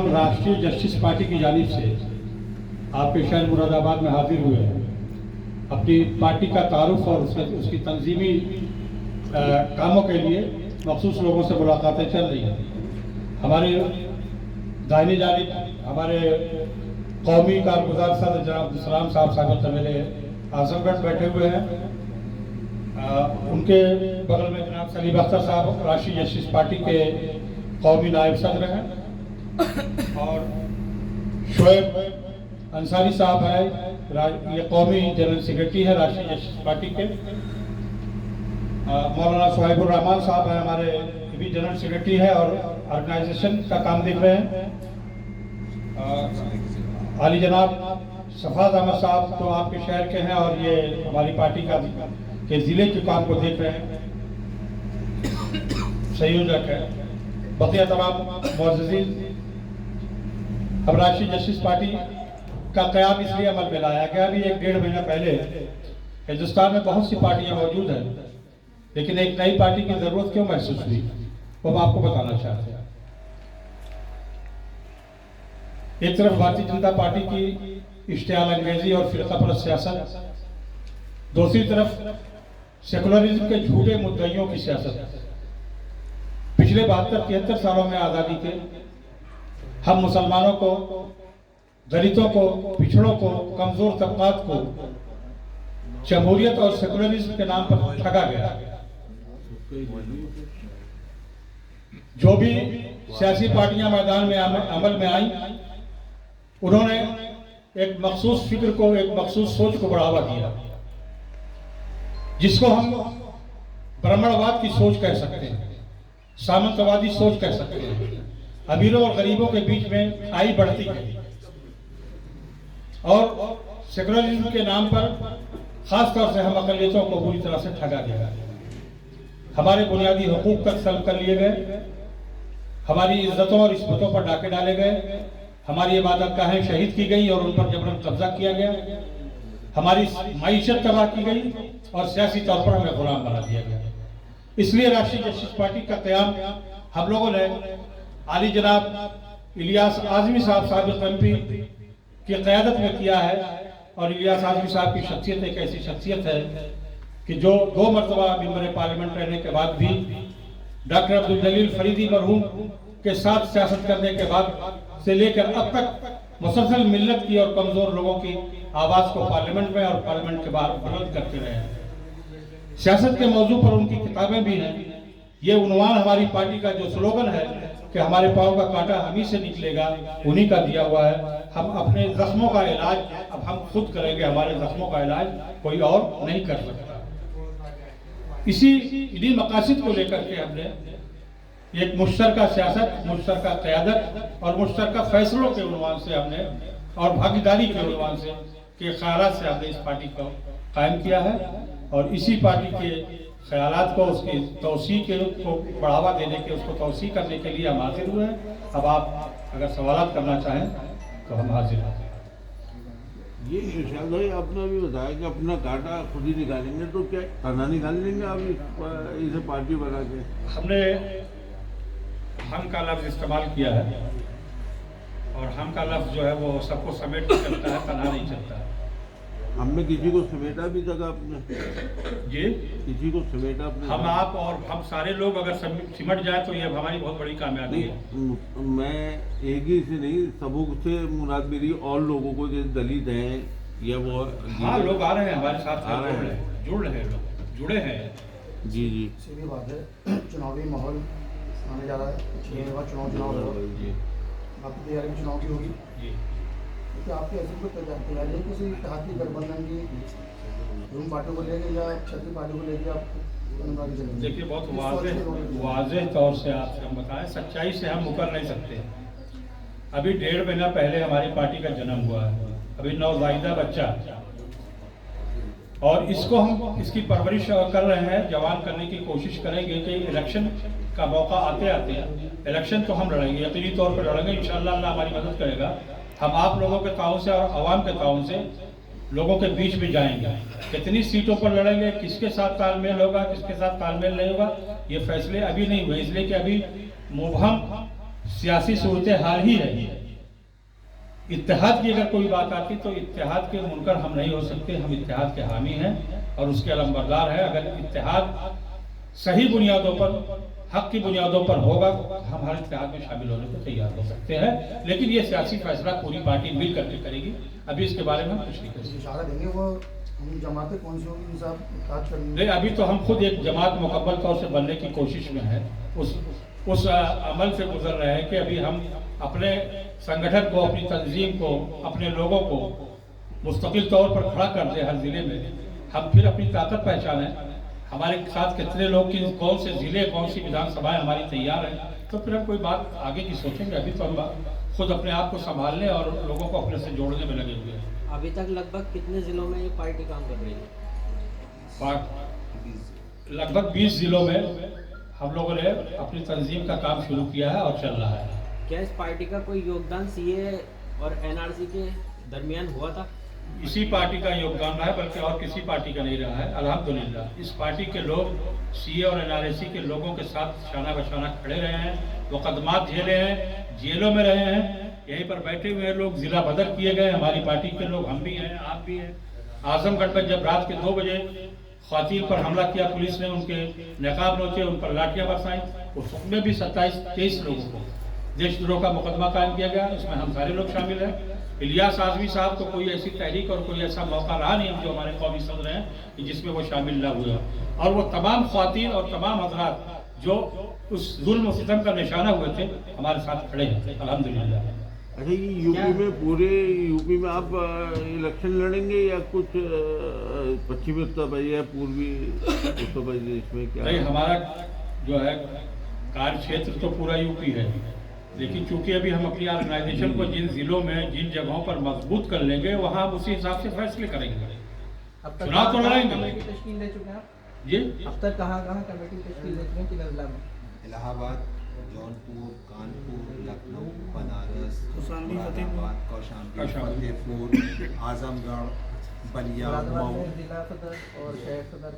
हम राष्ट्रीय justice party की जानिब से आपके शहर मुरादाबाद में हाजिर हुए हैं अपनी पार्टी का तारुफ और उसकी तंजीमी कामों के लिए मखसूस लोगों से मुलाकातें चल रही हैं। हमारे दाहिनी जानिब हमारे कौमी कारगुजार सदर जनाब अब्दुल साहब साबिक़ तमीर आजमगढ़ बैठे हुए हैं। उनके बगल में जनाब सलीम अख्तर साहब राष्ट्रीय जस्टिस पार्टी के कौमी नायब सदर हैं और शोएब अंसारी साहब है, ये कौमी जनरल सेक्रेटरी है राष्ट्रीय जस्टिस पार्टी के। मौलाना सुहाइबुर रहमान साहब है, हमारे भी जनरल सेक्रेटरी है और ऑर्गेनाइजेशन का काम देख रहे हैं। आली जनाब सफाद अहमद साहब तो आपके शहर के हैं और ये हमारी पार्टी का के ज़िले के काम को देख रहे हैं, संयोजक है। बकिया तमाम मुअज़्ज़िज़ीन, अब राष्ट्रीय जस्टिस पार्टी का क़याम इसलिए अमल में लाया गया। अभी 1-1.5 महीना पहले हिंदुस्तान में बहुत सी पार्टियां मौजूद हैं, लेकिन एक नई पार्टी की ज़रूरत क्यों महसूस हुई वो हम आपको बताना चाहते हैं। एक तरफ भारतीय जनता पार्टी की इश्तियाल अंग्रेजी और फ़िरक़ापरस्त सियासत, दूसरी तरफ सेकुलरिज्म के झूठे मुद्दइयों की सियासत। पिछले 72-73 सालों में आज़ादी के हम मुसलमानों को, दलितों को, पिछड़ों को, कमज़ोर तबकात को जमहूरियत और सेकुलरिज्म के नाम पर ठगा गया। जो भी सियासी पार्टियां मैदान में अमल में आई, उन्होंने एक मखसूस फिक्र को, एक मखसूस सोच को बढ़ावा दिया, जिसको हम ब्राह्मणवाद की सोच कह सकते हैं, सामंतवादी सोच कह सकते हैं। अमीरों और गरीबों के बीच में खाई बढ़ती गई और सेकुलरिज्म के नाम पर खास तौर से हम अक़लियतों को बुरी तरह से ठगा गया। हमारे बुनियादी हुकूक तक सल्ब कर लिए गए, हमारी इज्जतों और इस्मतों पर डाके डाले गए, हमारी इबादत गाहें शहीद की गई और उन पर जबरन कब्जा किया गया, हमारी मईशत तबाह की गई और सियासी तौर पर हमें गुलाम बना दिया गया। इसलिए राष्ट्रीय जस्टिस पार्टी का क़याम हम लोगों ने आली जनाब इलियास आज़मी साहब साबिक़ एमपी की क़यादत में किया है। और इलियास आज़मी साहब की शख्सियत एक ऐसी शख्सियत है कि जो 2 मरतबा मेंबर पार्लियामेंट रहने के बाद भी डॉक्टर अब्दुल जलील फरीदी मरहूम के साथ सियासत करने के बाद से लेकर अब तक मुसलसल मिल्लत की और कमज़ोर लोगों की आवाज़ को पार्लियामेंट में और पार्लियामेंट के बाहर बुलंद करते रहे हैं। सियासत के मौजू पर उनकी किताबें भी हैं। ये उन्वान हमारी पार्टी का जो स्लोगन है कि हमारे पाँव का कांटा हम ही से निकलेगा, उन्हीं का दिया हुआ है। हम अपने जख्मों का इलाज अब हम खुद करेंगे, हमारे जख्मों का इलाज कोई और नहीं कर सकता। इन्हीं मकासद को लेकर के हमने एक मुश्तरका सियासत, मुश्तरका क़यादत और मुश्तरका फैसलों के उन्वान से हमने और भागीदारी के उन्वान से के ख़यालात से हमने इस पार्टी को कायम किया है। और इसी पार्टी के ख़यालात को, उसकी तौसी को बढ़ावा देने के, उसको तौसी करने के लिए हम हाजिर हुए हैं। अब आप अगर सवाल करना चाहें तो हम हाजिर हैं। ये इरशाद भाई आपने अभी बताया कि अपना कांटा खुद ही निकालेंगे, तो क्या खाना निकाल लेंगे आप इसे पार्टी बना के? हमने हम का लफ्ज़ इस्तेमाल किया है और हम का लफ्ज़ जो है वो सबको समेट के चलता है, तन्हा नहीं चलता है। हमने किसी को समेटा भी तक आपने जी, किसी को समेटा आपने? हम, आप और हम सारे लोग अगर सिमट जाए तो ये हमारी बहुत बड़ी कामयाबी है। मैं एक ही से नहीं, सबों से मुराद मेरी और लोगों को जो दलित हैं या वो, हाँ, लोग आ रहे हैं हमारे साथ, आ रहे हैं, जुड़ रहे हैं, लोग जुड़े हैं। जी जी, सीधी बात है। चुनावी माहौल आने जा रहा है, चुनाव आपकी तैयारी में चुनाव की होगी जी। तो आपकी ऐसी कोई तैयारी है किसी इत्तेहादी गठबंधन की, रूम पार्टी को लेकर या क्षत्रिय पार्टी को लेकर आप? देखिए, बहुत वाज़ेह तौर से आपसे हम बताएं, सच्चाई से हम मुकर नहीं सकते। अभी 1.5 महीना पहले हमारी पार्टी का जन्म हुआ है, अभी नवज़ायदा बच्चा, और इसको हम इसकी परवरिश कर रहे हैं, जवान करने की कोशिश करेंगे कि इलेक्शन का मौका आते आते इलेक्शन तो हम लड़ेंगे, यकीनी तौर पर लड़ेंगे, इंशाअल्लाह अल्लाह हमारी मदद करेगा। हम आप लोगों के ताउन से और आवाम के ताउन से लोगों के बीच में जाएंगे। कितनी सीटों पर लड़ेंगे, किसके साथ तालमेल होगा, किसके साथ तालमेल नहीं होगा, ये फैसले अभी नहीं हुए, इसलिए कि अभी मुबहम सियासी सूरत हाल ही है। इत्तेहाद की अगर कोई बात आती तो इत्तेहाद के मुनकर हम नहीं हो सकते, हम इत्तेहाद के हामी हैं और उसके अलंबरदार हैं। अगर इत्तेहाद सही बुनियादों पर, हक की बुनियादों पर होगा, हम हर इत्तेहाद में शामिल होने को तैयार हो सकते हैं। लेकिन ये सियासी फैसला पूरी पार्टी मिल करके करेगी, अभी इसके बारे में हम कुछ नहीं कर सकते। इशारा देंगे वो हम जमातें कौन सी होगी साहब इत्तेहाद करेंगे? नहीं, अभी तो हम खुद एक जमात मुकम्मल तौर से बनने की कोशिश में है, उस अमल से गुजर रहे हैं कि अभी हम अपने संगठन को, अपनी तंजीम को, अपने लोगों को मुस्तकिल तौर पर खड़ा कर दें हर जिले में। हम फिर अपनी ताकत पहचानें, हमारे साथ कितने लोग, कौन से जिले, कौन सी विधानसभाएं हमारी तैयार हैं, तो फिर हम कोई बात आगे की सोचेंगे। अभी तो हम खुद अपने आप को संभालने और लोगों को अपने से जोड़ने में लगे हुए हैं। अभी तक लगभग कितने जिलों में ये पार्टी काम कर रही है? लगभग 20 जिलों में हम लोगों ने अपनी तंजीम का काम शुरू किया है और चल रहा है। क्या इस पार्टी का कोई योगदान सीए और एनआरसी के दरमियान हुआ था? इसी पार्टी का योगदान रहा है, बल्कि और किसी पार्टी का नहीं रहा है। अल्हम्दुलिल्लाह इस पार्टी के लोग सीए और एनआरसी के लोगों के साथ शाना बशाना खड़े रहे हैं, मुकदमात झेले हैं, जेलों में रहे हैं, यहीं पर बैठे हुए लोग जिला बदल किए गए। हमारी पार्टी के लोग, हम भी हैं, आप भी हैं। आजमगढ़ में जब रात के 2 बजे ख्वातीन पर हमला किया पुलिस ने, उनके नकाब नोचे, उन पर लाठियां बरसाई, उसमें भी 27-23 लोगों को देशद्रोह का मुकदमा कायम किया गया। इसमें हम सारे लोग शामिल हैं। इलियास आजमी साहब को कोई ऐसी तहरीक और कोई ऐसा मौका रहा नहीं जो हमारे कौमी सदर हैं कि जिसमें वो शामिल ना हुए। और वो तमाम ख्वातीन और तमाम हजरात जो उस जुल्म सितम का निशाना हुए थे, हमारे साथ खड़े हैं अल्हम्दुलिल्लाह। अच्छा, ये यूपी में, पूरे यूपी में आप इलेक्शन लड़ेंगे या कुछ पश्चिमी उत्तर प्रदेश या पूर्वी उत्तर प्रदेश में क्या? नहीं, हमारा जो है कार्य क्षेत्र तो पूरा यूपी है, लेकिन चूंकि अभी हम अपनी ऑर्गेनाइजेशन को जिन जिलों में, जिन जगहों पर मजबूत कर लेंगे, वहाँ हम उसी हिसाब से फैसले करेंगे। चुनाव तो लड़ेंगे तश्कील दे चुके हैं आप? जी। अब तक कहाँ कमेटी तश्कील दे चुके हैं किन जिला में? इलाहाबाद, जौनपुर, कानपुर, लखनऊ, बनारस, कौशाम्बी, मुरादाबाद, कौशाम्बी, फतेहपुर, आजमगढ़, बलिया, मुरादाबाद मऊ, में जिला सदर और शहर सदर,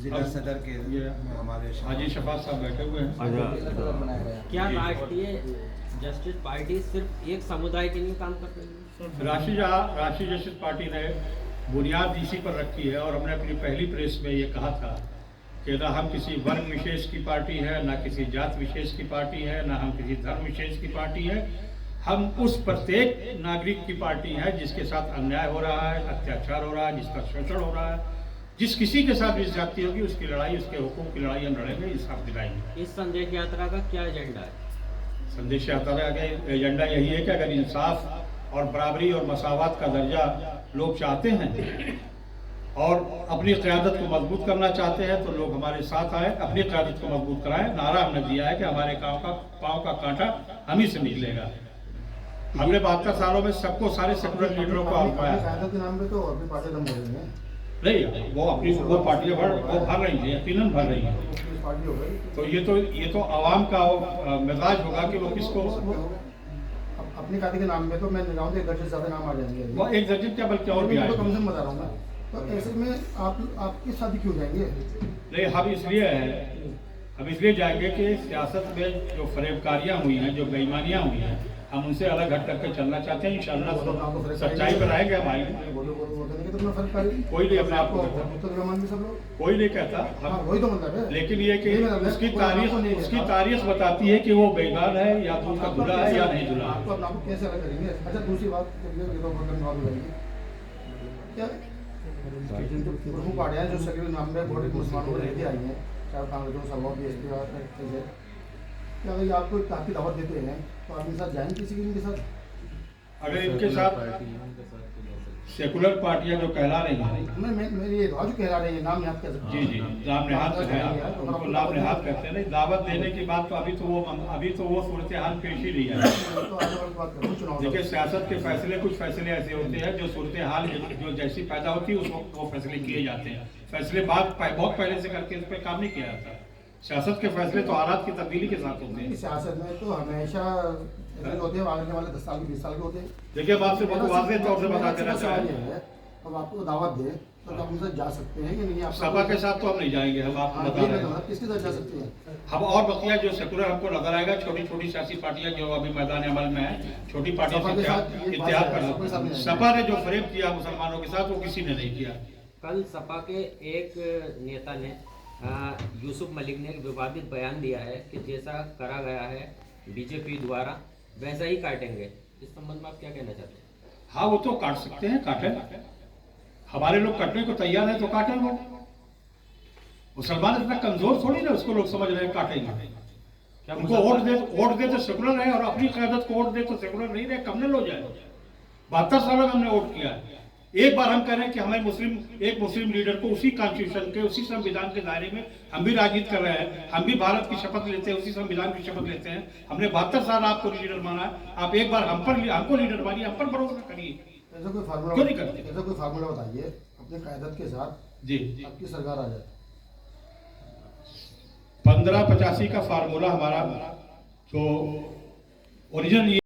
जिला सदर के ये हमारे हाजी शफात साहब बैठे हुए हैं। अच्छा, जिला सदर बनाया गया। क्या राष्ट्रीय जस्टिस पार्टी सिर्फ एक समुदाय के लिए काम कर रही है? राष्ट्रीय जस्टिस पार्टी ने बुनियाद इसी पर रखी है और हमने अपनी पहली प्रेस में ये कहा था कि ना हम किसी वर्ग विशेष की पार्टी है, ना किसी जात विशेष की पार्टी है, ना हम किसी धर्म विशेष की पार्टी है। हम उस प्रत्येक नागरिक की पार्टी है जिसके साथ अन्याय हो रहा है, अत्याचार हो रहा है, जिसका शोषण हो रहा है, जिस किसी के साथ भी जाती होगी उसकी लड़ाई, उसके हुकूक की लड़ाई हम लड़ेंगे, इंसाफ दिलाएंगे। इस संदेश यात्रा का क्या एजेंडा है? संदेश यात्रा का एजेंडा यही है कि अगर इंसाफ और बराबरी और मसावत का दर्जा लोग चाहते हैं और अपनी क़यादत को मजबूत करना चाहते हैं तो लोग हमारे साथ आए, अपनी क़यादत को मजबूत कराएं। नारा हमने दिया है कि हमारे पाँव का कांटा हम ही से निकलेगा। हमने 72 सालों में सबको, सारे सेकुलर लीडरों को आजमाया। कायदत के नाम पे तो और भी पार्टी दम हो रही है। नहीं, वो पार्टियां भर रही है, यकीनन भर रही है। पार्टी हो गई तो ये तो आवाम का मिजाज होगा कि वो किसको, अपनी पार्टी के नाम पे तो मैं निगाहों से 1 दर्जन से ज्यादा नाम आ जाएंगे। वो एक दर्जन क्या बल्कि और भी तो आएंगे। कम से कम बता रहा हूँ मैं। तो ऐसे में आपकी शादी क्यों जाएंगे? नहीं, हम इसलिए जाएंगे कि सियासत में जो फरेबकारियाँ हुई हैं, जो बेईमानियाँ हुई हैं, हम उनसे अलग हट करके चलना चाहते हैं। इंशाअल्लाह सच्चाई पर आएंगे हम आएंगे। तो फर्क पड़ेगी। कोई नहीं, अपने आप को सब लोग, कोई नहीं कहता हाँ, हम, वही तो मतलब है। लेकिन ये कि उसकी तारीख बताती है कि वो बेईमान है या तो उसका दूल्हा है या नहीं दूल्हा। आपको अपना आपको कैसे अलग करेंगे? अच्छा, दूसरी बात ये तो बहुत बात हो जाएगी क्या, जो प्रमुख पार्टियां जो सभी नाम में बहुत मुसलमानों को लेके आई हैं, चाहे कांग्रेस हो, बीएसपी और क्या अगर आपको काफ़ी दावत देते हैं तो आप इनके साथ जाएंगे किसी के साथ? अगर इनके साथ सेकुलर पार्टियां जो कहला रही हैं, मैं ये राजू कह रहा है, नाम याद कर सकते जी जी, नाम नेहाद है, उनको नाम नेहाद कहते हैं। नहीं, दावत देने की बात तो अभी तो वो सूरत हाल पेश ही नहीं है। तो आगे बात करूँ चुनाव। देखिए, सियासत के फैसले, कुछ फैसले ऐसे होते हैं जो सूरत हाल जो जैसी पैदा होती है उस वक्त वो फैसले किए जाते हैं। फैसले बहुत पहले से करके उस पर काम नहीं किया जाता। सियासत के फैसले तो हालात की तब्दीली के साथ होते हैं। सियासत में तो हमेशा होते हैं, आगे वाले 10 साल के 20 साल के होते हैं। देखिए, अब आपसे बहुत वाज़ेह तौर से बता देना चाहिए, अब आपको दावत दे तक आप उनसे जा सकते हैं या नहीं? आप सपा के साथ तो हम नहीं जाएंगे, हम आपको हाँ, बता ये रहे मैं हैं। किसके साथ जा सकते हैं? हम और बकिया जो सेकुलर हमको नजर आएगा, छोटी छोटी सियासी पार्टियां जो अभी मैदान अमल में है, छोटी पार्टियों सपा से के साथ ये बात इत्तेहाद है, सपा के साथ करना। नहीं सपा ने जो फरेब किया मुसलमानों के साथ वो किसी ने नहीं किया। कल सपा के एक नेता ने यूसुफ मलिक ने एक विवादित बयान दिया है कि जैसा करा गया है बीजेपी द्वारा वैसा ही काटेंगे। इस संबंध में आप क्या कहना चाहते हैं? हाँ, वो तो काट सकते हैं, काटे। हमारे लोग कटने को तैयार है तो काटे। वो मुसलमान इतना कमजोर थोड़ी ना उसको लोग समझ रहे हैं काटेंगे। क्या उनको वोट दे तो सेकुलर है, और अपनी क़यादत को वोट दे तो सेकुलर नहीं रहे, कम न लो जाए। 72 सालों में हमने वोट किया है। एक बार हम कह रहे हैं कि हमें एक मुस्लिम लीडर को उसी कॉन्स्टिट्यूशन के, उसी संविधान के दायरे में हम भी राजनीति कर रहे हैं, हम भी भारत की शपथ लेते हैं, उसी संविधान की शपथ लेते हैं। हमने 72 साल आपको लीडर माना है, आप एक बार हमको लीडर मानिए, हम पर भरोसा करिए। ऐसा कोई फार्मूला, क्यों नहीं करते? ऐसा कोई फार्मूला बताइए अपने क़यादत के साथ जी, आपकी सरकार आ जाए। 1585 का फार्मूला हमारा जो ओरिजिनल